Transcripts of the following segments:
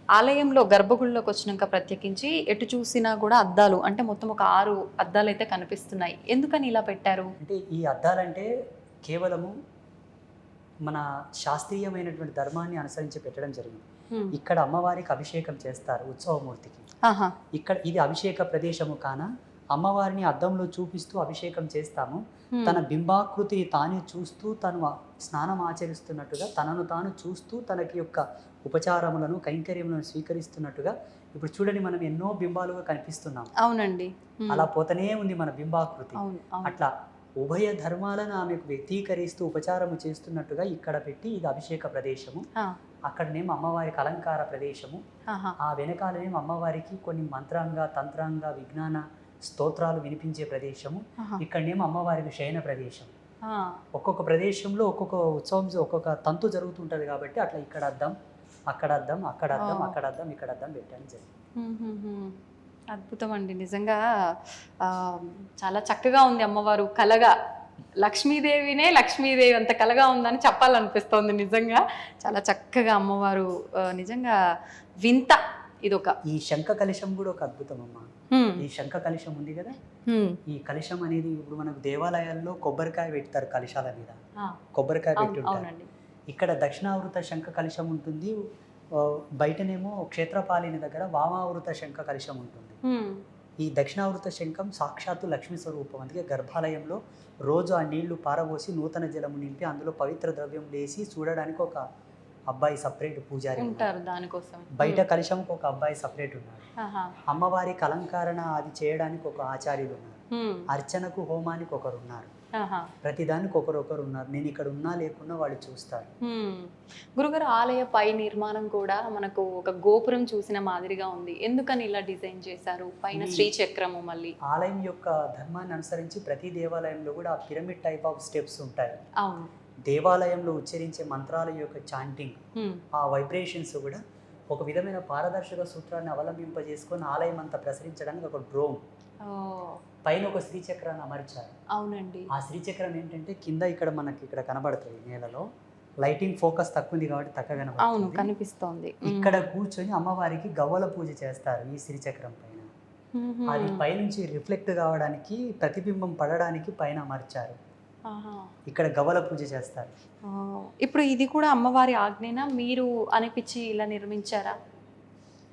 ఆలయంలో గర్భగుడిలోకి వచ్చినాక ప్రత్యేకించి ఎటు చూసినా కూడా అద్దాలు, అంటే మొత్తం ఒక 6 అద్దాలు అయితే కనిపిస్తున్నాయి. ఎందుకని ఇలా పెట్టారు? అంటే ఈ అద్దాలంటే కేవలము మన శాస్త్రీయమైనటువంటి ధర్మాన్ని అనుసరించి పెట్టడం జరిగింది. ఇక్కడ అమ్మవారికి అభిషేకం చేస్తారు ఉత్సవమూర్తికి. ఇక్కడ ఇది అభిషేక ప్రదేశము కాన అమ్మవారిని అద్దంలో చూపిస్తూ అభిషేకం చేస్తాము. తన బింబాకృతి తానే చూస్తూ తను స్నానం ఆచరిస్తున్నట్టుగా, తనను తాను చూస్తూ తనకి యొక్క ఉపచారములను కైంకర్యములను స్వీకరిస్తున్నట్టుగా ఇప్పుడు చూడండి, మనం ఎన్నో బింబాలుగా కనిపిస్తున్నాం. అవునండి. అలా పోతనే ఉంది మన బింబాకృతి. అట్లా ఉభయ ధర్మాలను ఆమెకు వ్యక్తీకరిస్తూ ఉపచారము చేస్తున్నట్టుగా ఇక్కడ పెట్టి ఇది అభిషేక ప్రదేశము, అక్కడనేమో అమ్మవారికి అలంకార ప్రదేశము, ఆ వెనకాలనేమో అమ్మవారికి కొన్ని మంత్రాంగ తంత్రాంగ విజ్ఞాన స్తోత్రాలు వినిపించే ప్రదేశము, ఇక్కడనేమో అమ్మవారికి శయన ప్రదేశం. ఒక్కొక్క ప్రదేశంలో ఒక్కొక్క ఉత్సవం ఒక్కొక్క తంతు జరుగుతుంటది కాబట్టి అట్లా ఇక్కడ అద్దం, అక్కడ అద్దం, అక్కడ అద్దం, అక్కడ అద్దం, ఇక్కడ అద్దం పెట్టడం జరిగింది. అద్భుతం అండి, నిజంగా చాలా చక్కగా ఉంది. అమ్మవారు కలగా లక్ష్మీదేవినే లక్ష్మీదేవి అంత కలగా ఉందని చెప్పాలనిపిస్తోంది. నిజంగా చాలా చక్కగా అమ్మవారు, నిజంగా వింత. ఇదొక ఈ శంఖ కలశం కూడా ఒక అద్భుతం అమ్మ. ఈ శంఖ కలశం ఉంది కదా, ఈ కలశం అనేది ఇప్పుడు మనకు దేవాలయాల్లో కొబ్బరికాయ పెడతారు, కలశాల మీద కొబ్బరికాయ పెట్టుంటారు. ఇక్కడ దక్షిణావృత శంఖ కలశం ఉంటుంది, బయటనేమో క్షేత్రపాలిని దగ్గర వామావృత శంఖ కలశం ఉంటుంది. ఈ దక్షిణావృత శంఖం సాక్షాత్తు లక్ష్మీ స్వరూపం. అందుకే గర్భాలయంలో రోజు ఆ నీళ్లు పారబోసి నూతన జలము నింపి అందులో పవిత్ర ద్రవ్యం వేసి చూడడానికి ఒక అబ్బాయి సపరేట్ పూజారి ఉంటారు దానికోసం. బయట కలశంకి ఒక అబ్బాయి సపరేట్ ఉన్నారు. అమ్మవారికి అలంకరణ అది చేయడానికి ఒక ఆచార్యులు ఉన్నారు. అర్చనకు హోమానికి ఒకరు ఉన్నారు. ప్రతిదానికి ఒకరొకరు ఉన్నారు. నేను ఇక్కడ ఉన్నా లేకున్నా వాళ్ళు చూస్తారు. గురుగారు, ఆలయ పై నిర్మాణం కూడా మనకు ఒక గోపురం చూసిన మాదిరిగా ఉంది. ఎందుకని ఇలా డిజైన్ చేశారు? పైన శ్రీచక్రము. మళ్ళీ ఆలయం యొక్క ధర్మాన్ని అనుసరించి ప్రతి దేవాలయంలో కూడా ఆ పిరమిడ్ టైప్ ఆఫ్ స్టెప్స్ ఉంటాయి. అవును. దేవాలయంలో ఉచ్చరించే మంత్రాల యొక్క చాంటింగ్, ఆ వైబ్రేషన్స్ కూడా ఒక విధమైన పారదర్శక సూత్రాన్ని అవలంబింపజేసుకొని ఆలయం అంతా ప్రసరించడానికి ఒక డ్రోమ్ పైన ఒక శ్రీచక్రాన్ని అమర్చారు. అవునండి. ఆ శ్రీచక్రం ఏంటంటే కింద ఇక్కడ మనకి ఇక్కడ కనబడుతుంది, నేలలో లైటింగ్ ఫోకస్ తక్కువ ఉంది కాబట్టి తక్కువ కనిపిస్తోంది. ఇక్కడ కూర్చొని అమ్మవారికి గవ్వల పూజ చేస్తారు ఈ శ్రీచక్రం పైన. అది పైనుంచి రిఫ్లెక్ట్ కావడానికి, ప్రతిబింబం పడడానికి పైన అమర్చారు. ఇక్కడ గవ్వల పూజ చేస్తారు. ఇప్పుడు ఇది కూడా అమ్మవారి ఆజ్ఞనా, మీరు అనిపించి ఇలా నిర్మించారా?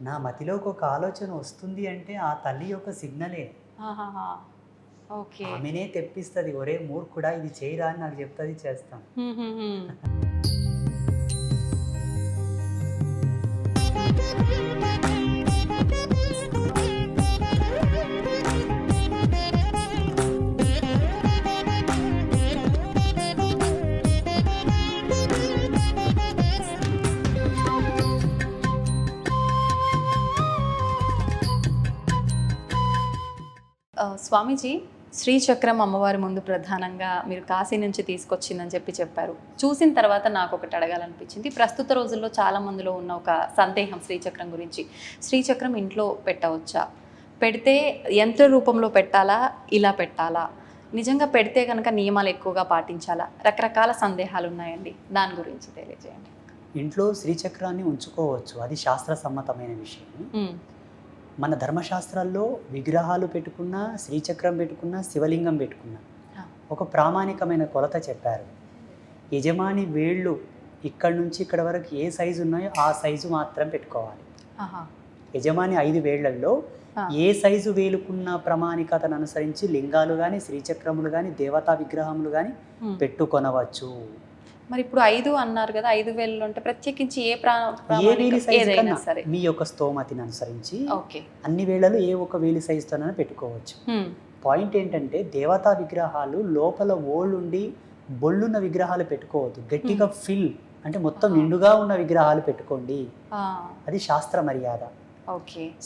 నా మతిలోకి ఒక ఆలోచన వస్తుంది అంటే ఆ తల్లి యొక్క సిగ్నలే. ఆమెనే తెప్పిస్తుంది, ఒరే మూర్ఖుడా ఇది చేయరా అని నాకు చెప్తుంది, చేస్తాను. స్వామీజీ, శ్రీచక్రం అమ్మవారి ముందు ప్రధానంగా మీరు కాశీ నుంచి తీసుకొచ్చిందని చెప్పారు. చూసిన తర్వాత నాకు ఒకటి అడగాలనిపించింది. ప్రస్తుత రోజుల్లో చాలా మందిలో ఉన్న ఒక సందేహం శ్రీచక్రం గురించి. శ్రీచక్రం ఇంట్లో పెట్టవచ్చా? పెడితే యంత్ర రూపంలో పెట్టాలా, ఇలా పెట్టాలా? నిజంగా పెడితే కనుక నియమాలు ఎక్కువగా పాటించాలా? రకరకాల సందేహాలు ఉన్నాయండి, దాని గురించి తెలియజేయండి. ఇంట్లో శ్రీచక్రాన్ని ఉంచుకోవచ్చు, అది శాస్త్ర సమ్మతమైన విషయం. మన ధర్మశాస్త్రాల్లో విగ్రహాలు పెట్టుకున్నా, శ్రీచక్రం పెట్టుకున్నా, శివలింగం పెట్టుకున్నా ఒక ప్రామాణికమైన కొలత చెప్పారు. యజమాని వేళ్ళు ఇక్కడ నుంచి ఇక్కడ వరకు ఏ సైజు ఉన్నాయో ఆ సైజు మాత్రం పెట్టుకోవాలి. యజమాని 5 వేళ్లలో ఏ సైజు వేలుకున్న ప్రామాణికతను అనుసరించి లింగాలు కానీ, శ్రీచక్రములు కానీ, దేవతా విగ్రహములు కానీ పెట్టుకొనవచ్చు. మరి ఇప్పుడు 5 అన్నారు కదా, 5 వేలు అంటే ప్రత్యేకించి మీ యొక్క స్తోమతిని అనుసరించి అన్ని వేళలు ఏ ఒక వేలి సైజుతోనైనా పెట్టుకోవచ్చు. పాయింట్ ఏంటంటే దేవతా విగ్రహాలు లోపల ఓళ్ళుండి బొళ్ళున్న విగ్రహాలు పెట్టుకోవద్దు. గట్టిగా ఫిల్ అంటే మొత్తం నిండుగా ఉన్న విగ్రహాలు పెట్టుకోండి, అది శాస్త్ర మర్యాద.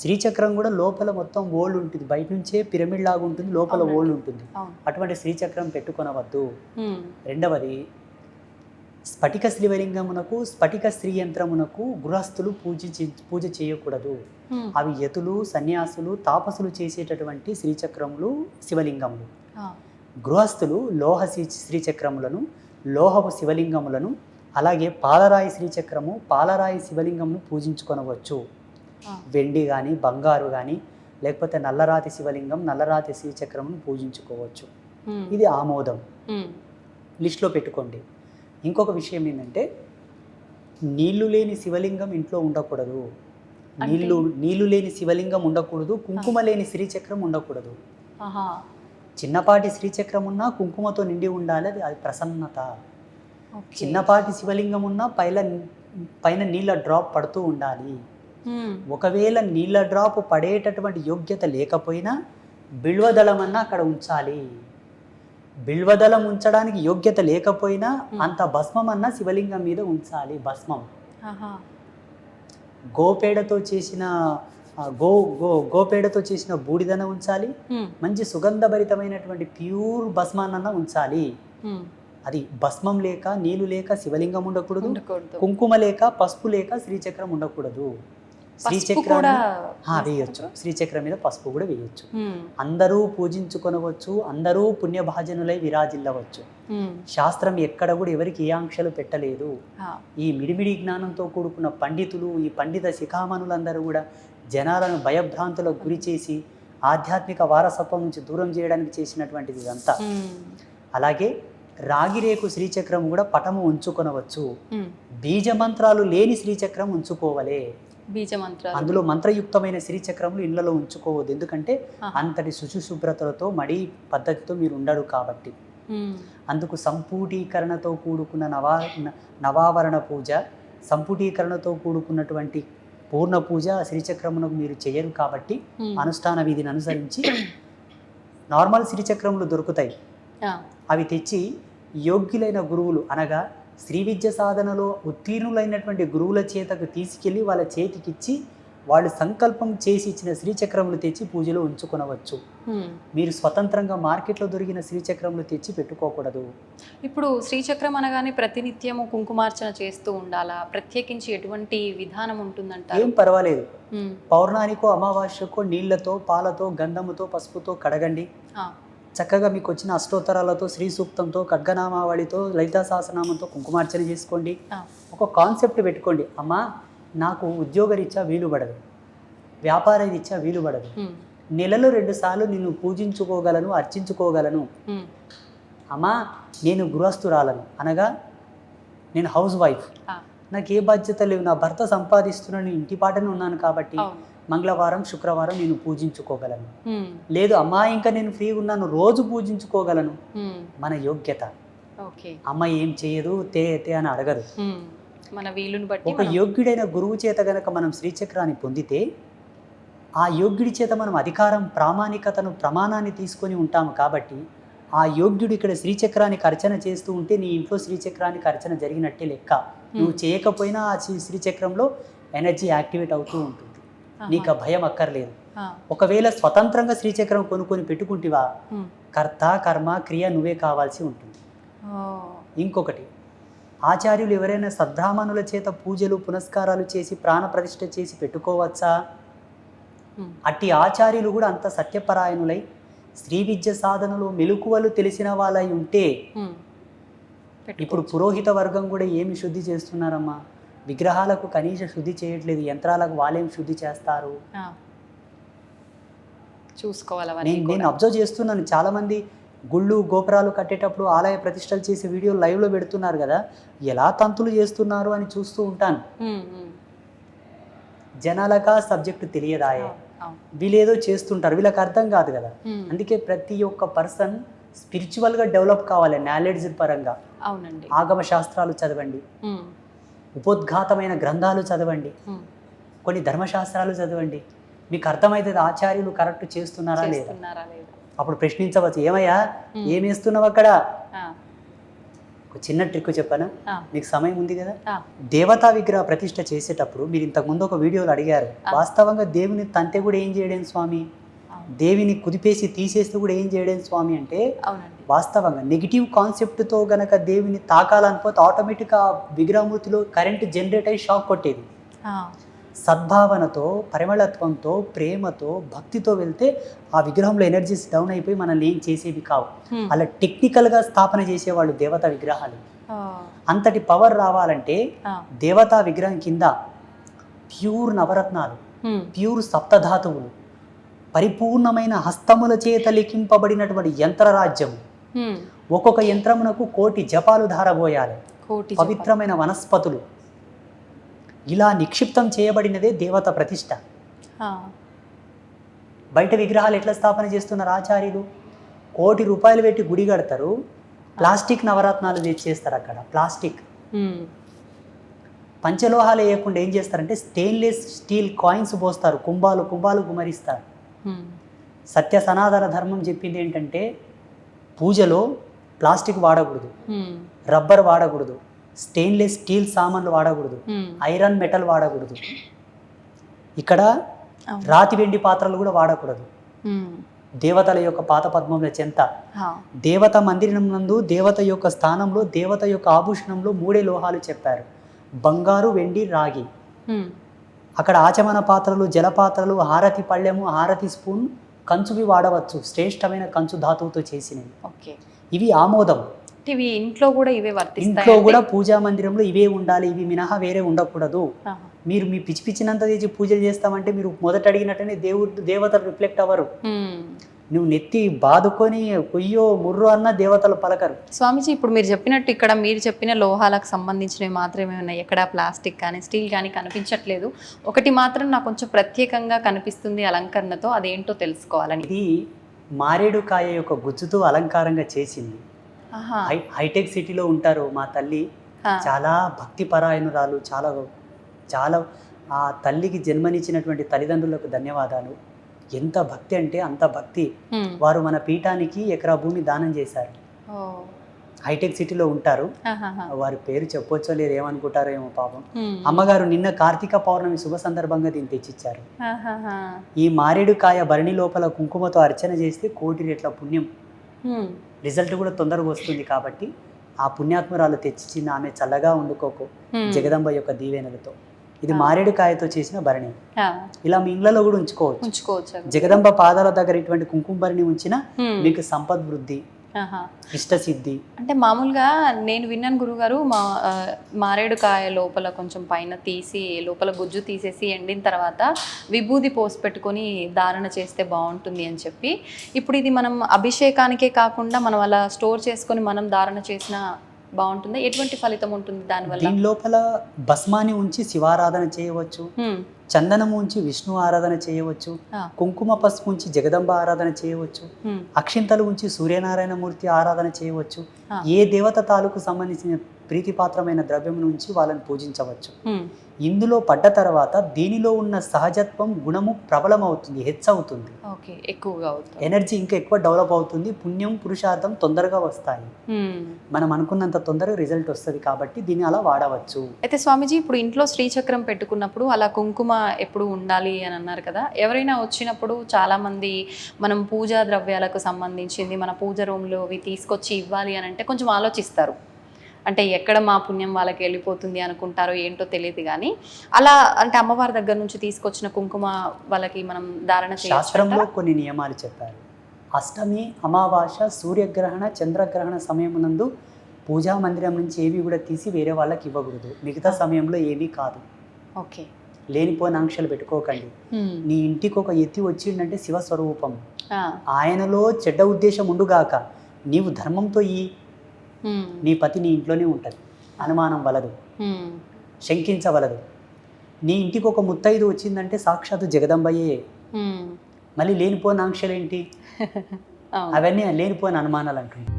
శ్రీచక్రం కూడా లోపల మొత్తం ఓళ్ళు ఉంటుంది, బయట నుంచే పిరమిడ్ లాగా ఉంటుంది, లోపల ఓళ్ళు ఉంటుంది. అటువంటి శ్రీచక్రం పెట్టుకొనవద్దు. రెండవది, స్ఫటిక శివలింగమునకు, స్ఫటిక స్త్రీ యంత్రమునకు గృహస్థులు పూజ చేయకూడదు. అవి యతులు, సన్యాసులు, తాపసులు చేసేటటువంటి శ్రీచక్రములు, శివలింగములు. గృహస్థులు లోహ శ్రీచక్రములను, లోహపు శివలింగములను, అలాగే పాలరాయి శ్రీచక్రము, పాలరాయి శివలింగమును పూజించుకొనవచ్చు. వెండి కానీ బంగారు కానీ లేకపోతే నల్లరాతి శివలింగం నల్లరాతి శ్రీచక్రమును పూజించుకోవచ్చు. ఇది ఆమోదం, లిస్ట్లో పెట్టుకోండి. ఇంకొక విషయం ఏంటంటే నీళ్లు లేని శివలింగం ఇంట్లో ఉండకూడదు. నీళ్లు లేని శివలింగం ఉండకూడదు, కుంకుమ లేని శ్రీచక్రం ఉండకూడదు. చిన్నపాటి శ్రీచక్రం ఉన్నా కుంకుమతో నిండి ఉండాలి, అది ప్రసన్నత. చిన్నపాటి శివలింగం ఉన్నా పైన నీళ్ళ డ్రాప్ పడుతూ ఉండాలి. ఒకవేళ నీళ్ళ డ్రాప్ పడేటటువంటి యోగ్యత లేకపోయినా బిల్వదళం అన్నా అక్కడ ఉంచాలి. బిల్వదళం ఉంచడానికి యోగ్యత లేకపోయినా అంత భస్మం అన్నా శివలింగం మీద ఉంచాలి. భస్మం గోపేడతో చేసిన గోపేడతో చేసిన బూడిదన ఉంచాలి. మంచి సుగంధభరితమైనటువంటి ప్యూర్ భస్మాన్న ఉంచాలి. అది భస్మం లేక నీళ్లు లేక శివలింగం ఉండకూడదు, కుంకుమ లేక పసుపు లేక శ్రీచక్రం ఉండకూడదు. శ్రీచక్రం వేయొచ్చు, శ్రీచక్రం మీద పసుపు కూడా వేయొచ్చు. అందరూ పూజించుకొనవచ్చు, అందరూ పుణ్యభాజనులై విరాజిల్లవచ్చు. శాస్త్రం ఎక్కడ కూడా ఎవరికి ఏ ఆంక్షలు పెట్టలేదు. ఈ మిడిమిడి జ్ఞానంతో కూడుకున్న పండితులు, ఈ పండిత శిఖామణులందరూ కూడా జనాలను భయభ్రాంతులకు గురి చేసి ఆధ్యాత్మిక వారసత్వం నుంచి దూరం చేయడానికి చేసినటువంటిది ఇదంతా. అలాగే రాగిరేకు శ్రీచక్రం కూడా పటము ఉంచుకొనవచ్చు. బీజమంత్రాలు లేని శ్రీచక్రం ఉంచుకోవలే. అందులో మంత్రయుక్తమైన శ్రీచక్రములు ఇళ్లలో ఉంచుకోవద్దు. ఎందుకంటే అంతటి శుచిశుభ్రతలతో మడి పద్ధతితో మీరు ఉండరు కాబట్టి. అందుకు సంపుటీకరణతో కూడుకున్న నవావరణ పూజ, సంపుటీకరణతో కూడుకున్నటువంటి పూర్ణ పూజ శ్రీచక్రమునకు మీరు చేయరు కాబట్టి అనుష్ఠాన విధిని అనుసరించి నార్మల్ శ్రీచక్రములు దొరుకుతాయి. అవి తెచ్చి యోగ్యులైన గురువులు అనగా శ్రీ విద్య సాధనలో ఉత్తీర్ణులైనటువంటి గురువుల చేతకు తీసుకెళ్ళి వాళ్ళ చేతికిచ్చి వాళ్ళు సంకల్పం చేసి ఇచ్చిన శ్రీచక్రములు తెచ్చి పూజలో ఉంచుకొనవచ్చు. మీరు స్వతంత్రంగా మార్కెట్లో దొరికిన శ్రీచక్రములు తెచ్చి పెట్టుకోకూడదు. ఇప్పుడు శ్రీచక్రం అనగానే ప్రతినిత్యము కుంకుమార్చన చేస్తూ ఉండాలా? ప్రత్యేకించి ఎటువంటి విధానం ఉంటుందంట? ఏం పర్వాలేదు. పౌర్ణానికో అమావాస్యకో నీళ్లతో పాలతో గంధముతో పసుపుతో కడగండి. చక్కగా మీకు వచ్చిన అష్టోత్తరాలతో శ్రీ సూక్తంతో ఖడ్గనామావళితో లలితా సహస్రనామంతో కుంకుమార్చన చేసుకోండి. ఒక కాన్సెప్ట్ పెట్టుకోండి, అమ్మా నాకు ఉద్యోగరీత్యా వీలు పడదు, వ్యాపార రీత్యా వీలు పడదు, నెలలో 2 సార్లు నిన్ను పూజించుకోగలను, అర్చించుకోగలను. అమ్మా నేను గృహస్థురాలను అనగా నేను హౌస్ వైఫ్, నాకు ఏ బాధ్యత లేవు, నా భర్త సంపాదిస్తున్నాను, ఇంటి పాటనే ఉన్నాను కాబట్టి మంగళవారం శుక్రవారం నేను పూజించుకోగలను. లేదు అమ్మా ఇంకా నేను ఫ్రీగా ఉన్నాను, రోజు పూజించుకోగలను. మన యోగ్యత. అమ్మ ఏం చేయదు తే అని అడగదు. మన వీలుని బట్టి ఒక యోగ్యుడైన గురువు చేత గనక మనం శ్రీచక్రాన్ని పొందితే ఆ యోగ్యుడి చేత మనం అధికారం, ప్రామాణికతను, ప్రమాణాన్ని తీసుకొని ఉంటాము. కాబట్టి ఆ యోగ్యుడు ఇక్కడ శ్రీచక్రానికి అర్చన చేస్తూ ఉంటే నీ ఇంట్లో శ్రీచక్రానికి అర్చన జరిగినట్టే లెక్క. నువ్వు చేయకపోయినా ఆ శ్రీచక్రంలో ఎనర్జీ యాక్టివేట్ అవుతూ ఉంటుంది. నీకు భయం అక్కర్లేదు. ఒకవేళ స్వతంత్రంగా శ్రీచక్రం కొనుక్కొని పెట్టుకుంటేవా కర్త కర్మ క్రియ నువ్వే కావాల్సి ఉంటుంది. ఇంకొకటి, ఆచార్యులు ఎవరైనా సద్బ్రాహ్మణుల చేత పూజలు పునస్కారాలు చేసి ప్రాణ ప్రతిష్ఠ చేసి పెట్టుకోవచ్చా? అట్టి ఆచార్యులు కూడా అంత సత్యపరాయణులై శ్రీ విద్య సాధనలో మెలకువలు తెలిసిన వాళ్ళై ఉంటే, ఇప్పుడు పురోహిత వర్గం కూడా ఏమి శుద్ధి చేస్తున్నారమ్మా? విగ్రహాలకు కనీస శుద్ధి చేయట్లేదు, యంత్రాలకు వాళ్ళేం శుద్ధి చేస్తారు? చూసుకోవాలి. నేను అబ్జర్వ్ చేస్తున్నాను, చాలామంది గుళ్ళు గోపురాలు కట్టేటప్పుడు ఆలయ ప్రతిష్టలు చేసే వీడియో లైవ్లో పెడుతున్నారు కదా, ఎలా తంతులు చేస్తున్నారు అని చూస్తూ ఉంటాను. జనాలకా సబ్జెక్టు తెలియదాయే, వీళ్ళేదో చేస్తుంటారు, వీళ్ళకి అర్థం కాదు కదా. అందుకే ప్రతి ఒక్క పర్సన్ స్పిరిచువల్గా డెవలప్ కావాలి, నాలెడ్జ్ పరంగా. అవునండి. ఆగమ శాస్త్రాలు చదవండి, ఉపోద్ఘాతమైన గ్రంథాలు చదవండి, కొన్ని ధర్మశాస్త్రాలు చదవండి. మీకు అర్థమవుతుంది ఆచార్యులు కరెక్ట్ చేస్తున్నారా లేదా. అప్పుడు ప్రశ్నించవచ్చు, ఏమయ్యా ఏం వేస్తున్నావు అక్కడ? ఒక చిన్న ట్రిక్ చెప్పాను, మీకు సమయం ఉంది కదా. దేవతా విగ్రహ ప్రతిష్ఠ చేసేటప్పుడు మీరు ఇంతకుముందు ఒక వీడియోలో అడిగారు, వాస్తవంగా దేవుని తంతే కూడా ఏం చేయడం స్వామి, దేవిని కుదిపేసి తీసేస్తే కూడా ఏం చేయడం స్వామి అంటే, వాస్తవంగా నెగిటివ్ కాన్సెప్ట్తో గనక దేవిని తాకాలనిపోతే ఆటోమేటిక్గా విగ్రహమూర్తిలో కరెంట్ జనరేట్ అయ్యి షాక్ కొట్టేది. సద్భావనతో, పరిమళత్వంతో, ప్రేమతో, భక్తితో వెళ్తే ఆ విగ్రహంలో ఎనర్జీస్ డౌన్ అయిపోయి మనల్ని ఏం చేసేవి కావు. అలా టెక్నికల్గా స్థాపన చేసేవాళ్ళు దేవతా విగ్రహాలు. అంతటి పవర్ రావాలంటే దేవతా విగ్రహం కింద ప్యూర్ నవరత్నాలు, ప్యూర్ సప్తధాతువులు, పరిపూర్ణమైన హస్తముల చేత లిఖింపబడినటువంటి యంత్రరాజ్యము. ఒక్కొక్క యంత్రమునకు 1,000,000 జపాలు ధారబోయాలి. పవిత్రమైన వనస్పతులు, ఇలా నిక్షిప్తం చేయబడినదే దేవత ప్రతిష్ట. బయట విగ్రహాలు ఎట్లా స్థాపన చేస్తున్నారు ఆచార్యులు? 1,00,00,000 రూపాయలు పెట్టి గుడి కడతారు, ప్లాస్టిక్ నవరత్నాలు తెచ్చేస్తారు. అక్కడ ప్లాస్టిక్ పంచలోహాలు వేయకుండా ఏం చేస్తారంటే స్టెయిన్లెస్ స్టీల్ కాయిన్స్ పోస్తారు, కుంభాలు కుంభాలు గుమరిస్తారు. సత్య సనాతన ధర్మం చెప్పింది ఏంటంటే పూజలో ప్లాస్టిక్ వాడకూడదు, రబ్బర్ వాడకూడదు, స్టెయిన్లెస్ స్టీల్ సామాన్లు వాడకూడదు, ఐరన్ మెటల్ వాడకూడదు, ఇక్కడ రాతి వెండి పాత్రలు కూడా వాడకూడదు. దేవతల యొక్క పాత పద్మముల చెంత, దేవత మందిరం నందు దేవత యొక్క స్థానంలో దేవత యొక్క ఆభూషణంలో 3 లోహాలు చెప్పారు: బంగారు, వెండి, రాగి. అక్కడ ఆచమన పాత్రలు, జలపాత్రలు, హారతి పళ్ళెము, హారతి స్పూన్, కంచువి వాడవచ్చు, శ్రేష్టమైన కంచు ధాతువుతో చేసినవి. ఇవి ఆమోదం. ఇవి ఇంట్లో కూడా ఇవే వర్తిస్తాయి. ఇంట్లో కూడా పూజా మందిరంలో ఇవే ఉండాలి, ఇవి మినహా వేరే ఉండకూడదు. మీరు మీ పిచ్చి పిచ్చినంత తెచ్చి పూజలు చేస్తామంటే మీరు మొదట అడిగినట్టనే దేవతలు రిఫ్లెక్ట్ అవ్వరు. నువ్వు నెత్తి బాదుకొని కొయ్యో ముర్రో అన్న దేవతలు పలకరు. స్వామీజీ, ఇప్పుడు మీరు చెప్పినట్టు ఇక్కడ మీరు చెప్పిన లోహాలకు సంబంధించినవి మాత్రమే ఉన్నాయి, ఎక్కడ ప్లాస్టిక్ కానీ స్టీల్ కానీ కనిపించట్లేదు. ఒకటి మాత్రం నాకు కొంచెం ప్రత్యేకంగా కనిపిస్తుంది అలంకరణతో, అదేంటో తెలుసుకోవాలని. ఇది మారేడుకాయ యొక్క గుజ్జుతో అలంకారంగా చేసింది. హైటెక్ సిటీలో ఉంటారు మా తల్లి, చాలా భక్తి పరాయణురాలు, చాలా చాలా ఆ తల్లికి జన్మనిచ్చినటువంటి తల్లిదండ్రులకు ధన్యవాదాలు. ఎంత భక్తి అంటే అంత భక్తి. వారు మన పీఠానికి ఎకరా భూమి దానం చేశారు. హైటెక్ సిటీలో ఉంటారు, వారి పేరు చెప్పొచ్చో లేదు, ఏమనుకుంటారో ఏమో పాపం. అమ్మగారు నిన్న కార్తీక పౌర్ణమి శుభ సందర్భంగా దీన్ని తెచ్చిచ్చారు. ఈ మారేడుకాయ భరణి లోపల కుంకుమతో అర్చన చేస్తే 1,00,00,000 రెట్ల పుణ్యం, రిజల్ట్ కూడా తొందరగా వస్తుంది. కాబట్టి ఆ పుణ్యాత్మరాలు తెచ్చిచ్చింది, ఆమె చల్లగా వండుకోకు జగదంబ యొక్క దీవెనలతో. ఇది మారేడుకాయతో చేసిన భరణి. ఇలా మీ ఇళ్లలో కూడా ఉంచుకోవచ్చు. జగదంబ పాదాల దగ్గర ఇటువంటి కుంకుమ భరణి ఉంచినా మీకు సంపద్వృద్ధి, ఇష్టసిద్ధి. అంటే మామూలుగా నేను విన్నాను గురుగారు, మారేడుకాయ లోపల కొంచెం పైన తీసి లోపల గుజ్జు తీసేసి ఎండిన తర్వాత విభూది పోసి పెట్టుకొని ధారణ చేస్తే బాగుంటుంది అని చెప్పి. ఇప్పుడు ఇది మనం అభిషేకానికే కాకుండా మనం అలా స్టోర్ చేసుకొని మనం ధారణ చేసిన బాగుంటుంది. ఎటువంటి ఫలితం ఉంటుంది దానివల్ల? దీని లోపల భస్మాన్ని ఉంచి శివారాధన చేయవచ్చు, చందనము ఉంచి విష్ణు ఆరాధన చేయవచ్చు, కుంకుమ పసుపు ఉంచి జగదంబ ఆరాధన చేయవచ్చు, అక్షింతలు ఉంచి సూర్యనారాయణ మూర్తి ఆరాధన చేయవచ్చు. ఏ దేవత తాలూకు సంబంధించిన ప్రీతిపాత్రమైన ద్రవ్యం నుంచి వాళ్ళని పూజించవచ్చు. ఇందులో పడ్డ తర్వాత దీనిలో ఉన్న సహజత్వం గుణము ప్రబలమవుతుంది, హెచ్చవుతుంది, ఎక్కువగా అవుతుంది, ఎనర్జీ ఇంకా ఎక్కువ డెవలప్ అవుతుంది, పుణ్యం పురుషార్థం తొందరగా వస్తాయి. మనం అనుకున్నంత తొందరగా రిజల్ట్ వస్తుంది. కాబట్టి దీన్ని అలా వాడవచ్చు. అయితే స్వామీజీ, ఇప్పుడు ఇంట్లో శ్రీచక్రం పెట్టుకున్నప్పుడు అలా కుంకుమ ఎప్పుడు ఉండాలి అని అన్నారు కదా, ఎవరైనా వచ్చినప్పుడు చాలా మంది మనం పూజా ద్రవ్యాలకు సంబంధించింది మన పూజ రూమ్లో అవి తీసుకొచ్చి ఇవ్వాలి అని అంటే కొంచెం ఆలోచిస్తారు. అంటే ఎక్కడ మా పుణ్యం వాళ్ళకి వెళ్ళిపోతుంది అనుకుంటారో ఏంటో తెలియదు, కానీ అలా అంటే అమ్మవారి దగ్గర నుంచి తీసుకొచ్చిన కుంకుమ వాళ్ళకి మనం ధారణ చేయొచ్చు. శాస్త్రంలో కొన్ని నియమాలు చెప్పారు. అష్టమి, అమావాస్య, సూర్యగ్రహణ, చంద్రగ్రహణ సమయమునందు పూజా మందిరం నుంచి ఏవి కూడా తీసి వేరే వాళ్ళకి ఇవ్వకూడదు. మిగతా సమయంలో ఏమీ కాదు. ఓకే, లేనిపోయిన ఆంక్షలు పెట్టుకోకండి. నీ ఇంటికి ఒక ఎత్తి వచ్చిందంటే శివస్వరూపం, ఆయనలో చెడ్డ ఉద్దేశం ఉండుగాక, నీవు ధర్మంతో నీ పతి నీ ఇంట్లోనే ఉంటుంది, అనుమానం వలదు, శంకించవలదు. నీ ఇంటికి ఒక ముత్తైదు వచ్చిందంటే సాక్షాత్తు జగదంబయ్యే. మళ్ళీ లేనిపోయిన ఆంక్షలు ఏంటి? అవన్నీ లేనిపోయిన అనుమానాలు అంటుంది.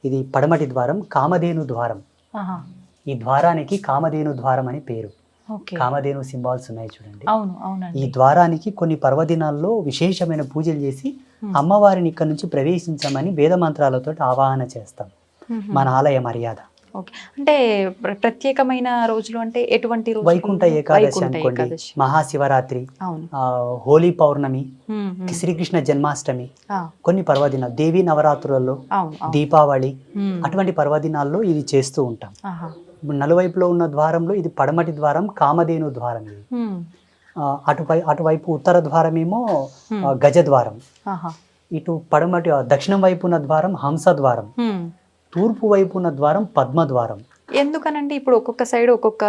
ఇది పడమటి ద్వారం, కామధేను ద్వారం. ఈ ద్వారానికి కామధేను ద్వారం అని పేరు. కామధేను సింబాల్స్ ఉన్నాయి చూడండి. ఈ ద్వారానికి కొన్ని పర్వదినాల్లో విశేషమైన పూజలు చేసి అమ్మవారిని ఇక్కడ నుంచి ప్రవేశించమని వేద మంత్రాలతో ఆవాహన చేస్తాం. మన ఆలయ మర్యాద. ఓకే. అంటే ప్రత్యేకమైన రోజులు అంటే ఎటువంటి రోజులు? వైకుంఠ ఏకాదశి వైకుంఠ అనుకోండి, ఏకాదశి. మహాశివరాత్రి, అవును. హోలీ పౌర్ణమి, మ్మ్. శ్రీకృష్ణ జన్మాష్టమి, ఆ, కొన్ని పర్వదినాలు, దేవీ నవరాత్రులలో, అవును అవును. దీపావళి, మ్మ్. అటువంటి పర్వదినాల్లో ఇది చేస్తూ ఉంటాం. ఆహా. ఇప్పుడు నలువైపులో ఉన్న ద్వారంలో ఇది పడమటి ద్వారం, కామధేను ద్వారం ఇది. మ్మ్. అటువైపు ఉత్తర ద్వారమేమో మ్మ్. గజ ద్వారం. ఆహా. ఇటు పడమటి దక్షిణం వైపు ఉన్న ద్వారం హంస ద్వారం, మ్మ్. తూర్పు వైపు ఉన్న ద్వారం పద్మ ద్వారం. ఎందుకనండి ఇప్పుడు ఒక్కొక్క సైడ్ ఒక్కొక్క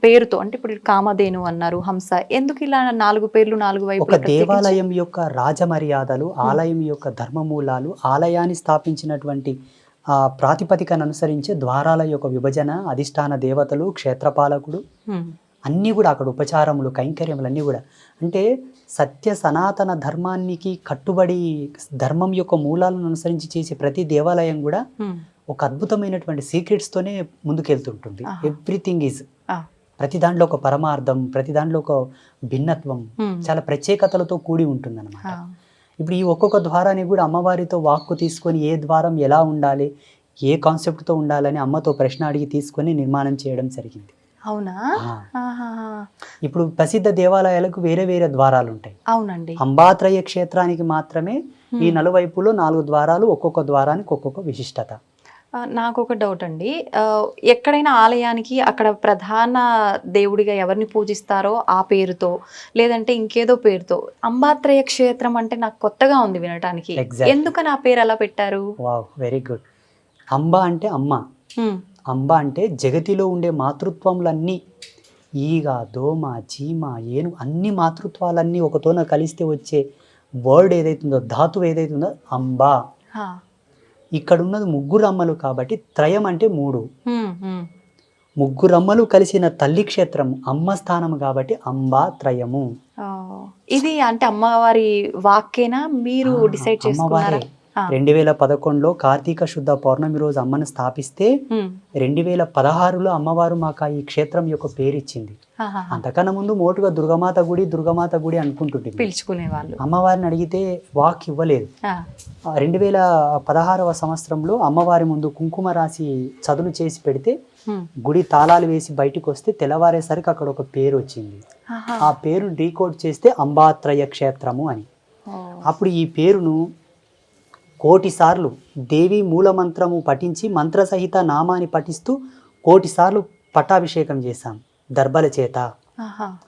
పేరుతో, అంటే ఇప్పుడు కామధేను అన్నారు, హంస, ఎందుకు ఇలా 4 పేర్లు 4 ఒక వైపులా ప్రత్యేకించి? దేవాలయం యొక్క రాజమర్యాదలు, ఆలయం యొక్క ధర్మమూలాలు, ఆలయాన్ని స్థాపించినటువంటి ప్రాతిపదికను అనుసరించే ద్వారాల యొక్క విభజన, అధిష్టాన దేవతలు, క్షేత్రపాలకుడు, మ్మ్. అన్నీ కూడా అక్కడ ఉపచారములు, కైంకర్యములు అన్నీ కూడా, అంటే సత్య సనాతన ధర్మానికి కట్టుబడి ధర్మం యొక్క మూలాలను అనుసరించి చేసే ప్రతి దేవాలయం కూడా మ్మ్. ఒక అద్భుతమైనటువంటి సీక్రెట్స్తోనే ముందుకెళ్తుంటుంది. ఆహా. ఎవ్రీథింగ్ ఈజ్, ఆ. ప్రతి దాంట్లో ఒక పరమార్థం, ప్రతి దాంట్లో ఒక భిన్నత్వం, మ్మ్. చాలా ప్రత్యేకతలతో కూడి ఉంటుందన్నమాట. ఆ. ఇప్పుడు ఈ ఒక్కొక్క ద్వారాన్ని కూడా అమ్మవారితో వాక్కు తీసుకొని ఏ ద్వారం ఎలా ఉండాలి, ఏ కాన్సెప్ట్తో ఉండాలని అమ్మతో ప్రశ్న అడిగి తీసుకొని నిర్మాణం చేయడం జరిగింది. అవునా? ఆ. ఆహా. ఇప్పుడు ప్రసిద్ధ దేవాలయాలకు వేరే వేరే ద్వారాలు ఉంటాయి. అవునండి. అంబాత్రయ క్షేత్రానికి మాత్రమే ఈ నలువైపులో 4 ద్వారాలు, ఒక్కొక్క ద్వారానికి ఒక్కొక్క విశిష్టత. నాకు ఒక డౌట్ అండి, ఎక్కడైనా ఆలయానికి అక్కడ ప్రధాన దేవుడిగా ఎవరిని పూజిస్తారో ఆ పేరుతో, లేదంటే ఇంకేదో పేరుతో, అంబాత్రయ క్షేత్రం అంటే నాకు కొత్తగా ఉంది వినటానికి. Exactly. ఎందుకని ఆ పేరు అలా పెట్టారు? Wow, very good. అంబ అంటే అమ్మ. మ్మ్. అంబ అంటే జగతిలో ఉండే మాతృత్వములన్నీ, ఈగ, దోమ, చీమ, ఏను, అన్ని మాతృత్వాలన్నీ ఒకతోన కలిస్తే వచ్చే వర్డ్ ఏదైతుందో, ధాతువు ఏదైతుందో అంబ. హా. ఇక్కడ ఉన్నది 3 అమ్మలు కాబట్టి త్రయం అంటే 3. మ్మ్. మ్మ్. 3 అమ్మలు కలిసిన తల్లి క్షేత్రం అమ్మ స్థానం కాబట్టి అంబా త్రయము. ఆ, ఇది అంటే అమ్మవారి వాక్కేనా, మీరు డిసైడ్ చేసుకున్నారా? అమ్మవారే 2011లో కార్తీక శుద్ధ పౌర్ణమి రోజు అమ్మను స్థాపిస్తే 2016లో అమ్మవారు మాకు ఈ క్షేత్రం యొక్క పేరు ఇచ్చింది. అంతకన్నా ముందు మోటుగా దుర్గమాత గుడి అనుకుంటుంటే పిలుచుకునే వాళ్ళు. అమ్మవారిని అడిగితే వాక్ ఇవ్వలేదు. 2016వ సంవత్సరంలో అమ్మవారి ముందు కుంకుమ రాసి చదును చేసి పెడితే గుడి తాళాలు వేసి బయటకు వస్తే తెల్లవారేసరికి అక్కడ ఒక పేరు వచ్చింది. ఆ పేరు డీకోడ్ చేస్తే అంబాత్రయ క్షేత్రము అని. అప్పుడు ఈ పేరును 1,000,000 సార్లు దేవి మూలమంత్రము పఠించి మంత్రసహిత నామాన్ని పఠిస్తూ 1,000,000 సార్లు పట్టాభిషేకం చేశాం దర్బల చేత.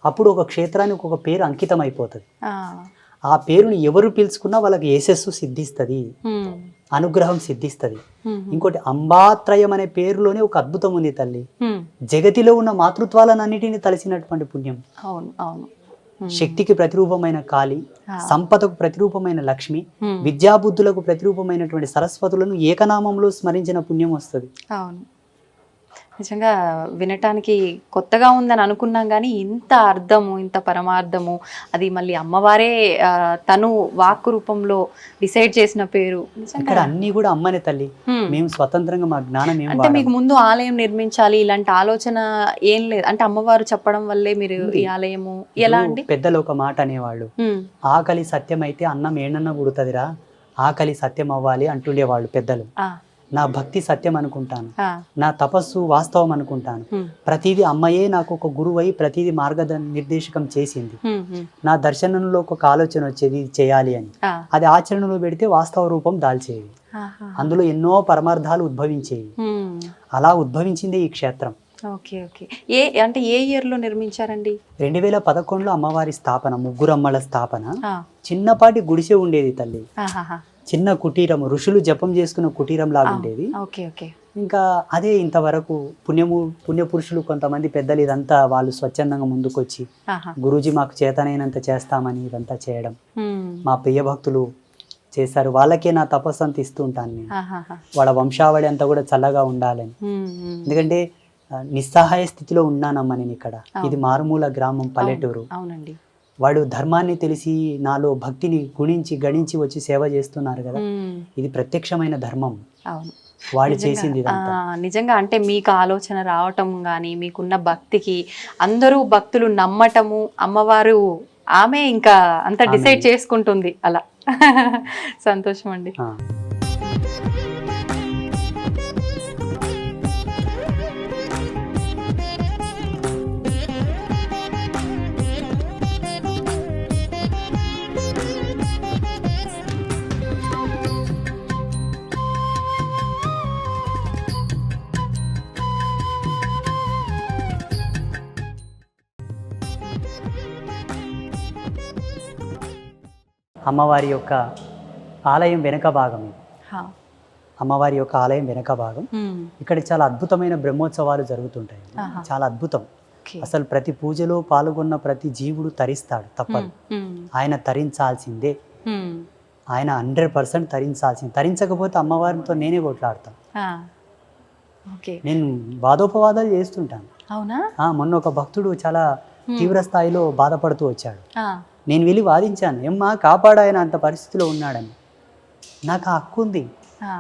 అప్పుడు ఒక క్షేత్రానికి ఒక పేరు అంకితం అయిపోతుంది. ఆ పేరుని ఎవరు పిలుచుకున్నా వాళ్ళకి యశస్సు సిద్ధిస్తుంది, అనుగ్రహం సిద్ధిస్తుంది. ఇంకోటి అంబాత్రయం అనే పేరులోనే ఒక అద్భుతం ఉంది తల్లి. జగతిలో ఉన్న మాతృత్వాలన్నిటిని తలసినటువంటి పుణ్యం. అవును అవును. శక్తికి ప్రతిరూపమైన కాళి, సంపదకు ప్రతిరూపమైన లక్ష్మి, విద్యాబుద్ధులకు ప్రతిరూపమైనటువంటి సరస్వతులను ఏకనామంలో స్మరించిన పుణ్యం వస్తుంది. అవును, నిజంగా వినటానికి కొత్తగా ఉందని అనుకున్నాం, కానీ ఇంత అర్థము, ఇంత పరమార్థము, అది మళ్ళీ అమ్మవారే తను వాక్కు రూపంలో డిసైడ్ చేసిన పేరు. ఇక్కడ అన్ని కూడా అమ్మనే తల్లి. మేము స్వతంత్రంగా మా జ్ఞానం ఏం అంటే మీకు ముందు ఆలయం నిర్మించాలి ఇలాంటి ఆలోచన ఏం లేదు, అంటే అమ్మవారు చెప్పడం వల్లే మీరు ఈ ఆలయము ఎలా అండి? పెద్దలు ఒక మాట అనేవాళ్ళు, ఆకలి సత్యం అయితే అన్నం ఏనన్నా పుడుతుందిరా, ఆకలి సత్యం అవ్వాలి అంటుండేవాళ్ళు పెద్దలు. నా భక్తి సత్యం అనుకుంటాను, నా తపస్సు వాస్తవం అనుకుంటాను, ప్రతిదీ అమ్మయే నాకు ఒక గురువై ప్రతిదీ నిర్దేశకం చేసింది. నా దర్శనంలో ఒక ఆలోచన వచ్చేది ఇది చేయాలి అని, అది ఆచరణలో పెడితే వాస్తవ రూపం దాల్చేవి, అందులో ఎన్నో పరమార్థాలు ఉద్భవించేవి. అలా ఉద్భవించింది ఈ క్షేత్రం. Okay okay. అంటే ఏ ఇయర్ లో నిర్మించారండి? 2011లో అమ్మవారి స్థాపన, 3 అమ్మల స్థాపన. చిన్నపాటి గుడిసె ఉండేది తల్లి, చిన్న కుటీరము, ఋషులు జపం చేసుకున్న కుటీరం లాగా ఉండేది. ఇంకా అదే ఇంతవరకు పుణ్యపురుషులు కొంతమంది పెద్దలు ఇదంతా వాళ్ళు స్వచ్ఛందంగా ముందుకొచ్చి గురూజీ మాకు చేతనైనంత చేస్తామని ఇదంతా చేయడం మా ప్రియ భక్తులు చేశారు. వాళ్ళకే నా తపస్సు అంత ఇస్తూ ఉంటాను నేను, వాళ్ళ వంశావళి అంతా కూడా చల్లగా ఉండాలని. ఎందుకంటే నిస్సహాయ స్థితిలో ఉన్నానమ్మా నేను ఇక్కడ. ఇది మారుమూల గ్రామం, పల్లెటూరు. అవునండి. వాడు ధర్మాన్ని తెలిసి నాలో భక్తిని గణించి వచ్చి సేవ చేస్తున్నారు కదా, ఇది ప్రత్యక్షమైన ధర్మం. వాళ్ళు చేసింది నిజంగా. అంటే మీకు ఆలోచన రావటం కానీ, మీకున్న భక్తికి అందరూ భక్తులు నమ్మటము, అమ్మవారు ఆమె ఇంకా అంత డిసైడ్ చేసుకుంటుంది అలా. సంతోషం అండి. అమ్మవారి యొక్క ఆలయం వెనక భాగం ఇది. హా. అమ్మవారి యొక్క ఆలయం వెనక భాగం. ఇక్కడ చాలా అద్భుతమైన బ్రహ్మోత్సవాలు జరుగుతుంటాయి. ఆహా. చాలా అద్భుతం. ఓకే. అసలు ప్రతి పూజలో పాల్గొన్న ప్రతి జీవుడు తరిస్తాడు, తప్పదు. ఆయన తరించాల్సిందే. ఆయన 100% తరించాల్సింది. తరించకపోతే అమ్మవారితో నేనే కొట్లాడతాను. ఓకే. నేను వాదోపవాదాలు చేస్తుంటాను. అవునా? మొన్న ఒక భక్తుడు చాలా తీవ్ర స్థాయిలో బాధపడుతూ వచ్చాడు. ఆ. నేను వెళ్ళి వాదించాను, ఏమ్మా కాపాడు, ఆయన అంత పరిస్థితిలో ఉన్నాడని. నాకు ఆ హక్కు ఉంది. ఆ.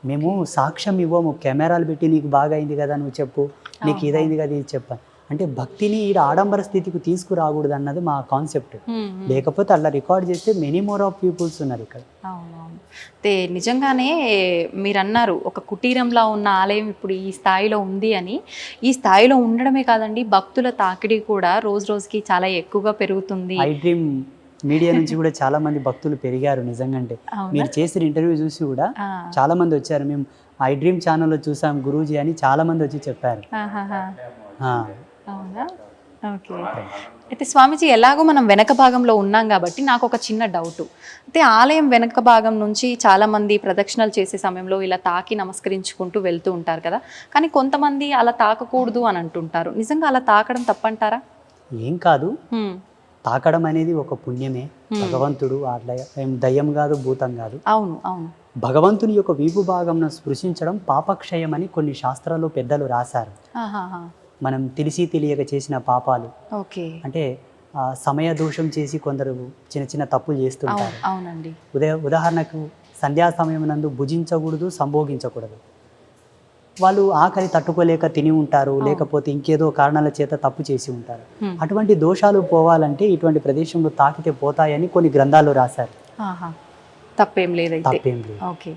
మేము సాక్ష్యం ఇవ్వము, కెమెరాలు పెట్టి నీకు బాగా అయింది కదా నువ్వు చెప్పు, నీకు ఇదైంది కదా ఇది చెప్పాను అంటే భక్తిని ఈడ ఆడంబర స్థితికి తీసుకురాకూడదు అన్నది మా కాన్సెప్ట్. లేకపోతే అలా రికార్డ్ చేస్తే మెనీ మోర్ ఆఫ్ పీపుల్స్ ఉన్నారు ఇక్కడ. అవునవును. అయితే నిజంగానే మీరు అన్నారు ఒక కుటీరంలా ఉన్న ఆలయం ఇప్పుడు ఈ స్థాయిలో ఉంది అని. ఈ స్థాయిలో ఉండడమే కాదండి, భక్తుల తాకిడి కూడా రోజు రోజుకి చాలా ఎక్కువగా పెరుగుతుంది. ఐ డ్రీమ్ మీడియా నుంచి కూడా చాలా మంది భక్తులు పెరిగారు నిజంగా. మీరు చేసిన ఇంటర్వ్యూ చూసి కూడా చాలా మంది వచ్చారు. మేము ఐ డ్రీమ్ ఛానల్లో చూసాం గురూజీ అని చాలా మంది వచ్చి చెప్పారు. అవునా? ఓకే. అయితే స్వామీజీ, ఎలాగో మనం వెనక భాగంలో ఉన్నాం కాబట్టి నాకు ఒక చిన్న డౌట్. అయితే ఆలయం వెనక భాగం నుంచి చాలామంది ప్రదక్షిణలు చేసే సమయంలో ఇలా తాకి నమస్కరించుకుంటూ వెళ్తూ ఉంటారు కదా, కానీ కొంతమంది అలా తాకకూడదు అని అంటుంటారు. నిజంగా అలా తాకడం తప్పంటారా? ఏం కాదు, తాకడం అనేది ఒక పుణ్యమే. భగవంతుడు అట్లా ఏం దయ్యం కాదు, భూతం కాదు. అవును అవును. భగవంతుని యొక్క వీపు భాగంను స్పృశించడం పాపక్షయం అని కొన్ని శాస్త్రాల్లో పెద్దలు రాశారు. మనం తెలిసి తెలియక చేసిన పాపాలు, ఓకే, అంటే సమయ దోషం చేసి కొందరు చిన్న చిన్న తప్పులు చేస్తుంటారు. అవునండి. ఉదాహరణకు సంధ్యా సమయం నందు భుజించకూడదు, సంభోగించకూడదు. వాళ్ళు ఆకలి తట్టుకోలేక తిని ఉంటారు, లేకపోతే ఇంకేదో కారణాల చేత తప్పు చేసి ఉంటారు. అటువంటి దోషాలు పోవాలంటే ఇటువంటి ప్రదేశంలో తాకితే పోతాయని కొన్ని గ్రంథాలు రాశారు. తప్పేం లేదు. తప్పేం లేదు. ఓకే.